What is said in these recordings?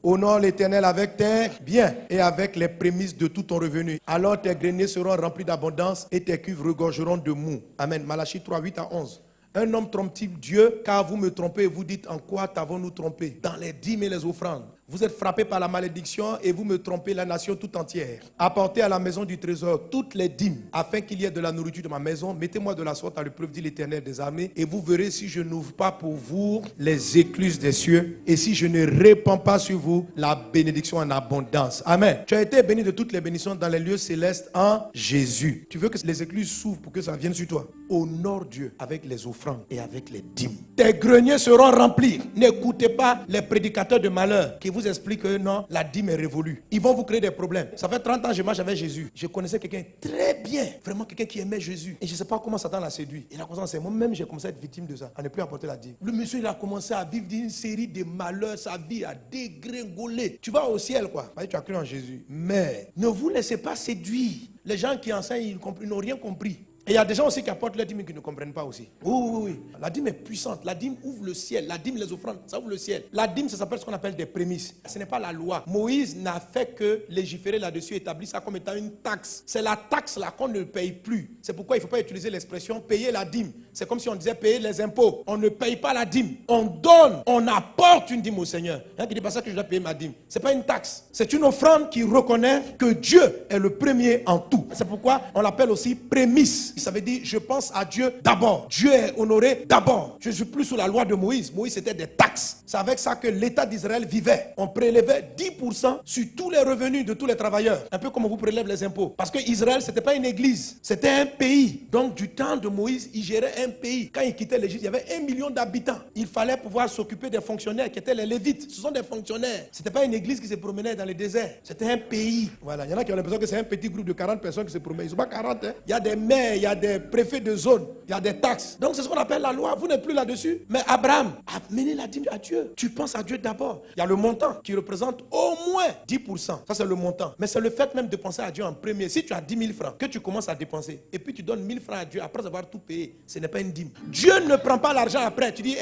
Honore l'Éternel avec tes biens et avec les prémices de tout ton revenu. Alors tes greniers seront remplis d'abondance et tes cuves regorgeront de mou. Amen. Malachie 3, 8 à 11. Un homme trompe-t-il Dieu, car vous me trompez et vous dites en quoi t'avons-nous trompé? Dans les dîmes et les offrandes. Vous êtes frappés par la malédiction et vous me trompez la nation tout entière. Apportez à la maison du trésor toutes les dîmes, afin qu'il y ait de la nourriture dans ma maison. Mettez-moi de la sorte à l'épreuve, dit l'Éternel des armées, et vous verrez si je n'ouvre pas pour vous les écluses des cieux, et si je ne répands pas sur vous la bénédiction en abondance. Amen. Tu as été béni de toutes les bénédictions dans les lieux célestes en Jésus. Tu veux que les écluses s'ouvrent pour que ça vienne sur toi? Honore Dieu avec les offrandes et avec les dîmes. Tes greniers seront remplis. N'écoutez pas les prédicateurs de malheur qui vous expliquent que non, la dîme est révolue. Ils vont vous créer des problèmes. Ça fait 30 ans que je marche avec Jésus. Je connaissais quelqu'un très bien, vraiment quelqu'un qui aimait Jésus. Et je ne sais pas comment Satan l'a séduit. Il a commencé, moi-même j'ai commencé à être victime de ça, à ne plus apporter la dîme. Le monsieur il a commencé à vivre une série de malheurs, sa vie a dégringolé. Tu vas au ciel quoi. Tu as cru en Jésus. Mais ne vous laissez pas séduire. Les gens qui enseignent, ils n'ont rien compris. Et il y a des gens aussi qui apportent la dîme qui ne comprennent pas aussi. Oui. La dîme est puissante. La dîme ouvre le ciel. La dîme, les offrandes, ça ouvre le ciel. La dîme, ça s'appelle ce qu'on appelle des prémices. Ce n'est pas la loi. Moïse n'a fait que légiférer là-dessus, établir ça comme étant une taxe. C'est la taxe là qu'on ne paye plus. C'est pourquoi il ne faut pas utiliser l'expression payer la dîme. C'est comme si on disait payer les impôts. On ne paye pas la dîme. On donne, on apporte une dîme au Seigneur. Il y a qui dit pas ça que je dois payer ma dîme. Ce n'est pas une taxe. C'est une offrande qui reconnaît que Dieu est le premier en tout. C'est pourquoi on l'appelle aussi prémisse. Ça veut dire, je pense à Dieu d'abord. Dieu est honoré d'abord. Je ne suis plus sous la loi de Moïse. Moïse, c'était des taxes. C'est avec ça que l'État d'Israël vivait. On prélevait 10% sur tous les revenus de tous les travailleurs. Un peu comme on vous prélève les impôts. Parce que Israël, ce n'était pas une église. C'était un pays. Donc, du temps de Moïse, il gérait un pays. Quand il quittait l'Égypte, il y avait 1 million d'habitants. Il fallait pouvoir s'occuper des fonctionnaires qui étaient les Lévites. Ce sont des fonctionnaires. Ce n'était pas une église qui se promenait dans les déserts. C'était un pays. Voilà. Il y en a qui ont l'impression que c'est un petit groupe de 40 personnes qui se promènent. Ils ne sont pas 40. Hein. Il y a des maires, il y a des préfet de zone, il y a des taxes. Donc c'est ce qu'on appelle la loi. Vous n'êtes plus là-dessus. Mais Abraham a mené la dîme à Dieu. Tu penses à Dieu d'abord. Il y a le montant qui représente au moins 10%. Ça c'est le montant. Mais c'est le fait même de penser à Dieu en premier. Si tu as 10 000 francs, que tu commences à dépenser, et puis tu donnes 1 000 francs à Dieu après avoir tout payé, ce n'est pas une dîme. Dieu ne prend pas l'argent après. Tu dis,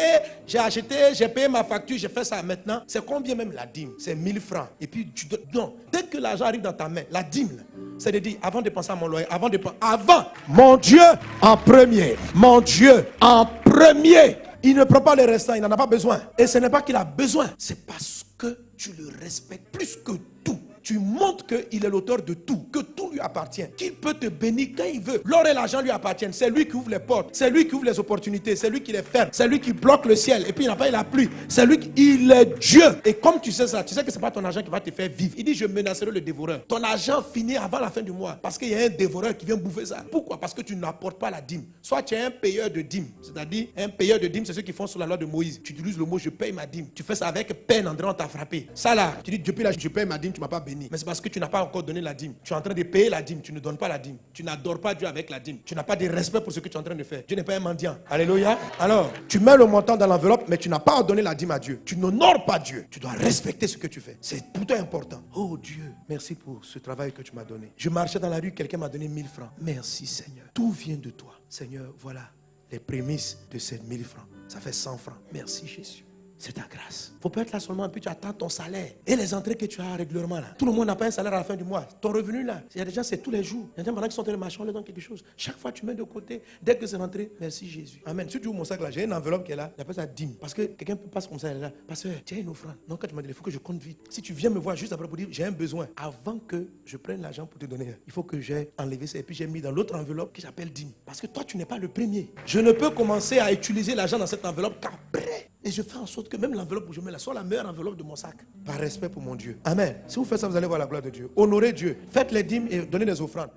j'ai acheté, j'ai payé ma facture, j'ai fait ça maintenant. C'est combien même la dîme? C'est 1 000 francs. Et puis tu donnes. Non. Dès que l'argent arrive dans ta main, la dîme, c'est de dire, avant de penser à mon loyer, avant, mon Dieu en premier. Mon Dieu en premier. Il ne prend pas les restants, il n'en a pas besoin. Et ce n'est pas qu'il a besoin, c'est parce que tu le respectes plus que tout. Tu montres qu'il est l'auteur de tout, que tout lui appartient, qu'il peut te bénir quand il veut. L'or et l'argent lui appartiennent. C'est lui qui ouvre les portes, c'est lui qui ouvre les opportunités, c'est lui qui les ferme, c'est lui qui bloque le ciel et puis il n'a pas eu la pluie. C'est lui il est Dieu. Et comme tu sais ça, tu sais que ce n'est pas ton argent qui va te faire vivre. Il dit, je menacerai le dévoreur. Ton argent finit avant la fin du mois parce qu'il y a un dévoreur qui vient bouffer ça. Pourquoi? Parce que tu n'apportes pas la dîme. Soit tu es un payeur de dîme, c'est-à-dire un payeur de dîme, c'est ceux qui font sous la loi de Moïse. Tu utilises le mot je paye ma dîme. Tu fais ça avec peine, André, on t'a frappé. Ça là, tu dis depuis là je paye ma dîme, tu m'as pas béni. Mais c'est parce que tu n'as pas encore donné la dîme. Tu es en train de payer la dîme, tu ne donnes pas la dîme. Tu n'adores pas Dieu avec la dîme. Tu n'as pas de respect pour ce que tu es en train de faire. Dieu n'est pas un mendiant. Alléluia. Alors, tu mets le montant dans l'enveloppe, mais tu n'as pas donné la dîme à Dieu. Tu n'honores pas Dieu. Tu dois respecter ce que tu fais. C'est plutôt important. Oh Dieu, merci pour ce travail que tu m'as donné. Je marchais dans la rue, quelqu'un m'a donné 1 000 francs. Merci Seigneur. Tout vient de toi. Seigneur, voilà les prémices de ces 1 000 francs. Ça fait 100 francs. Merci Jésus. C'est ta grâce. Il ne faut pas être là seulement, puis tu attends ton salaire. Et les entrées que tu as régulièrement là. Tout le monde n'a pas un salaire à la fin du mois. Ton revenu là, il y a des gens, c'est tous les jours. Il y a des gens qui sont dans le marché, on leur donne quelque chose. Chaque fois, tu mets de côté. Dès que c'est rentré, merci Jésus. Amen. Si tu ouvres mon sac là, j'ai une enveloppe qui est là. Il appelle ça dîme. Parce que quelqu'un passe comme ça, elle est là. Pasteur, tu as une offrande. Non, quand tu m'as dit, il faut que je compte vite. Si tu viens me voir juste après pour dire, j'ai un besoin. Avant que je prenne l'argent pour te donner, il faut que j'ai enlevé ça. Et puis j'ai mis dans l'autre enveloppe que j'appelle dîme. Parce que toi, tu n'es pas le premier. Je ne peux commencer à utiliser l'argent dans cette enveloppe qu'après. Et je fais en sorte que même l'enveloppe où je mets là soit la meilleure enveloppe de mon sac. Par respect pour mon Dieu. Amen. Si vous faites ça, vous allez voir la gloire de Dieu. Honorez Dieu. Faites les dîmes et donnez des offrandes.